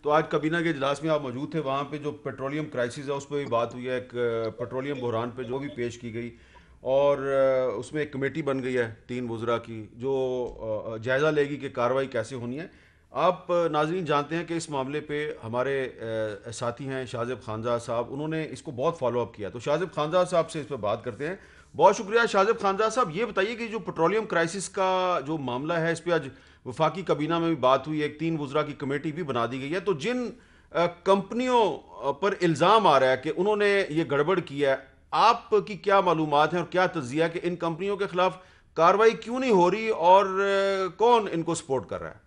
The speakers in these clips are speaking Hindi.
तो आज कबीना के इजलास में आप मौजूद थे, वहाँ पे जो पेट्रोलियम क्राइसिस है उस पर भी बात हुई है, एक पेट्रोलियम बहरान पे जो भी पेश की गई, और उसमें एक कमेटी बन गई है 3 वज़रा की जो जायज़ा लेगी कि कार्रवाई कैसे होनी है। आप नाज़रीन जानते हैं कि इस मामले पे हमारे साथी हैं शाहज़ेब खानज़ाद साहब, उन्होंने इसको बहुत फॉलो अप किया, तो शाहज़ेब खानज़ाद साहब से इस पर बात करते हैं। बहुत शुक्रिया शाहज़ेब खानज़ाद साहब। ये बताइए कि जो पेट्रोलियम क्राइसिस का जो मामला है, इस पर आज वफाकी काबीना में भी बात हुई, एक 3 वज़रा की कमेटी भी बना दी गई है, तो जिन कंपनियों पर इल्ज़ाम आ रहा है कि उन्होंने ये गड़बड़ किया है, आपकी क्या मालूमात हैं और क्या तज्जिया है कि इन कंपनियों के खिलाफ कार्रवाई क्यों नहीं हो रही और कौन इनको सपोर्ट कर रहा है?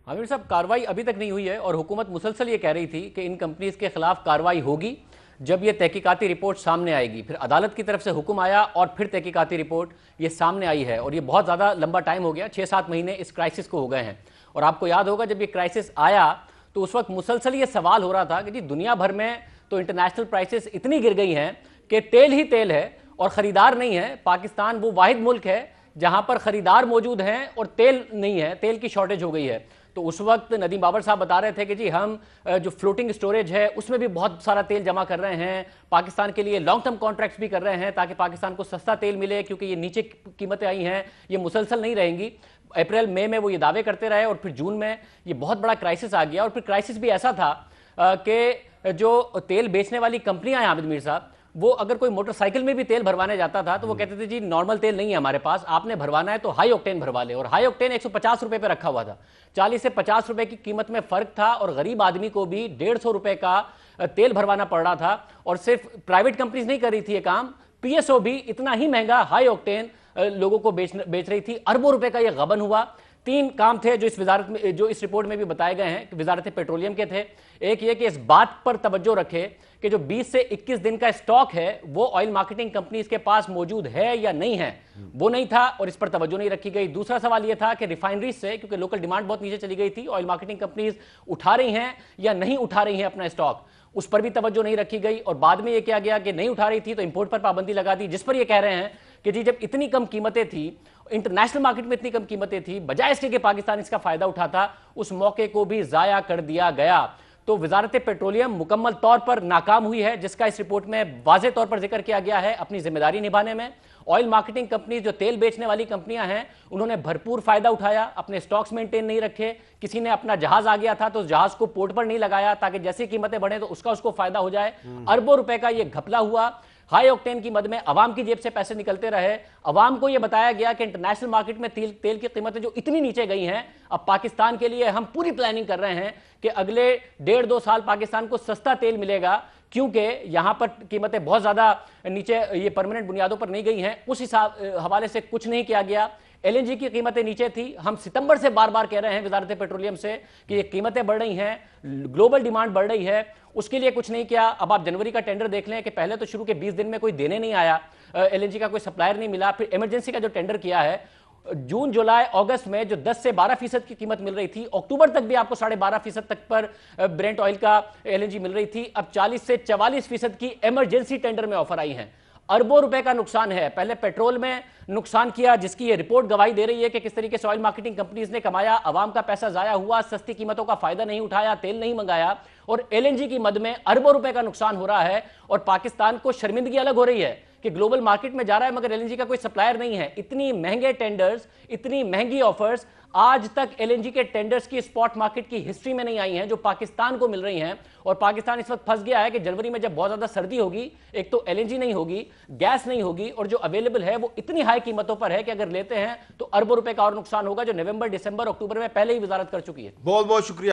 आमिर साहब, कार्रवाई अभी तक नहीं हुई है और हुकूमत मुसलसल ये कह रही थी कि इन कंपनीज के खिलाफ कार्रवाई होगी जब ये तहकीकाती रिपोर्ट सामने आएगी। फिर अदालत की तरफ से हुक्म आया और फिर तहकीकाती रिपोर्ट ये सामने आई है, और ये बहुत ज़्यादा लंबा टाइम हो गया, 6-7 महीने इस क्राइसिस को हो गए हैं। और आपको याद होगा जब ये क्राइसिस आया तो उस वक्त मुसलसल ये सवाल हो रहा था कि जी दुनिया भर में तो इंटरनेशनल प्राइसेस इतनी गिर गई हैं कि तेल ही तेल है और ख़रीदार नहीं है। पाकिस्तान वो वाहिद मुल्क है जहाँ पर ख़रीदार मौजूद हैं और तेल नहीं है, तेल की शॉर्टेज हो गई है। तो उस वक्त नदीम बाबर साहब बता रहे थे कि जी हम जो फ्लोटिंग स्टोरेज है उसमें भी बहुत सारा तेल जमा कर रहे हैं, पाकिस्तान के लिए लॉन्ग टर्म कॉन्ट्रैक्ट्स भी कर रहे हैं ताकि पाकिस्तान को सस्ता तेल मिले, क्योंकि ये नीचे कीमतें आई हैं, ये मुसलसल नहीं रहेंगी। अप्रैल मई में वो ये दावे करते रहे और फिर जून में ये बहुत बड़ा क्राइसिस आ गया। और फिर क्राइसिस भी ऐसा था कि जो तेल बेचने वाली कंपनियां हैं आबिद मीर साहब, वो अगर कोई मोटरसाइकिल में भी तेल भरवाने जाता था तो वो कहते थे जी नॉर्मल तेल नहीं है हमारे पास, आपने भरवाना है तो हाई ऑक्टेन भरवा ले। और हाई ऑक्टेन 150 रुपए पे रखा हुआ था, 40 से 50 रुपए की कीमत में फर्क था, और गरीब आदमी को भी 150 रुपए का तेल भरवाना पड़ रहा था। और सिर्फ प्राइवेट कंपनीज नहीं कर रही थी ये काम, पीएसओ भी इतना ही महंगा हाई ऑक्टेन लोगों को बेच रही थी। अरबों रुपए का यह गबन हुआ। 3 काम थे जो इस वजारत में, जो इस रिपोर्ट में भी बताए गए हैं कि वजारत पेट्रोलियम के थे। एक ये कि इस बात पर तवज्जो रखे कि जो 20 से 21 दिन का स्टॉक है वो ऑयल मार्केटिंग कंपनीज के पास मौजूद है या नहीं है, वो नहीं था और इस पर तवज्जो नहीं रखी गई। दूसरा सवाल यह था कि रिफाइनरी से, क्योंकि लोकल डिमांड बहुत नीचे चली गई थी, ऑयल मार्केटिंग कंपनीज उठा रही हैं या नहीं उठा रही हैं अपना स्टॉक, उस पर भी तवज्जो नहीं रखी गई। और बाद में यह किया गया कि नहीं उठा रही थी तो इंपोर्ट पर पाबंदी लगा दी, जिस पर यह कह रहे हैं कि जी जब इतनी कम कीमतें थी, इंटरनेशनल मार्केट में इतनी कम कीमतें थी, बजाय इसके कि पाकिस्तान इसका फायदा उठाता, उस मौके को भी जाया कर दिया गया। तो वजारत पेट्रोलियम मुकम्मल तौर पर नाकाम हुई है, जिसका इस रिपोर्ट में वाज़े तौर पर जिक्र किया गया है अपनी जिम्मेदारी निभाने में। ऑयल मार्केटिंग कंपनी, जो तेल बेचने वाली कंपनियां हैं, उन्होंने भरपूर फायदा उठाया, अपने स्टॉक्स मेंटेन नहीं रखे। किसी ने अपना जहाज आ गया था तो उस जहाज को पोर्ट पर नहीं लगाया ताकि जैसी कीमतें बढ़े तो उसको फायदा हो जाए। अरबों रुपए का यह घपला हुआ। हाई ऑक्टेन की मद में अवाम की जेब से पैसे निकलते रहे। अवाम को यह बताया गया कि इंटरनेशनल मार्केट में तेल की कीमतें जो इतनी नीचे गई हैं, अब पाकिस्तान के लिए हम पूरी प्लानिंग कर रहे हैं कि अगले 1.5-2 साल पाकिस्तान को सस्ता तेल मिलेगा, क्योंकि यहां पर कीमतें बहुत ज्यादा नीचे ये परमानेंट बुनियादों पर नहीं गई हैं। उस हिसाब हवाले से कुछ नहीं किया गया। एलएनजी की कीमतें नीचे थी। हम सितंबर से बार बार कह रहे हैं वजारत पेट्रोलियम से कि ये कीमतें बढ़ रही हैं, ग्लोबल डिमांड बढ़ रही है, उसके लिए कुछ नहीं किया। अब आप जनवरी का टेंडर देख लें कि पहले तो शुरू के 20 दिन में कोई देने नहीं आया, एलएनजी का कोई सप्लायर नहीं मिला। फिर इमरजेंसी का जो टेंडर किया है, जून जुलाई अगस्त में जो 10 से 12% की कीमत मिल रही थी, अक्टूबर तक भी आपको 12.5% तक पर ब्रेंट ऑयल का एलएनजी मिल रही थी। अब 40 से 44% की इमरजेंसी टेंडर में ऑफर आई हैं। अरबों रुपए का नुकसान है। पहले पेट्रोल में नुकसान किया, जिसकी ये रिपोर्ट गवाही दे रही है कि किस तरीके से ऑयल मार्केटिंग कंपनीज ने कमाया, अवाम का पैसा जाया हुआ, सस्ती कीमतों का फायदा नहीं उठाया, तेल नहीं मंगाया, और एलएनजी की मद में अरबों रुपए का नुकसान हो रहा है। और पाकिस्तान को शर्मिंदगी अलग हो रही है कि ग्लोबल मार्केट में जा रहा है मगर एलएनजी का कोई सप्लायर नहीं है। इतनी महंगे टेंडर्स, इतनी महंगी ऑफर्स आज तक एलएनजी के टेंडर्स की स्पॉट मार्केट की हिस्ट्री में नहीं आई हैं जो पाकिस्तान को मिल रही हैं। और पाकिस्तान इस वक्त फंस गया है कि जनवरी में जब बहुत ज्यादा सर्दी होगी, एक तो एलएनजी नहीं होगी, गैस नहीं होगी, और जो अवेलेबल है वो इतनी हाई कीमतों पर है कि अगर लेते हैं तो अरबों रुपए का और नुकसान होगा, जो नवंबर, दिसंबर, अक्टूबर में पहले ही वजारत कर चुकी है। बहुत बहुत शुक्रिया।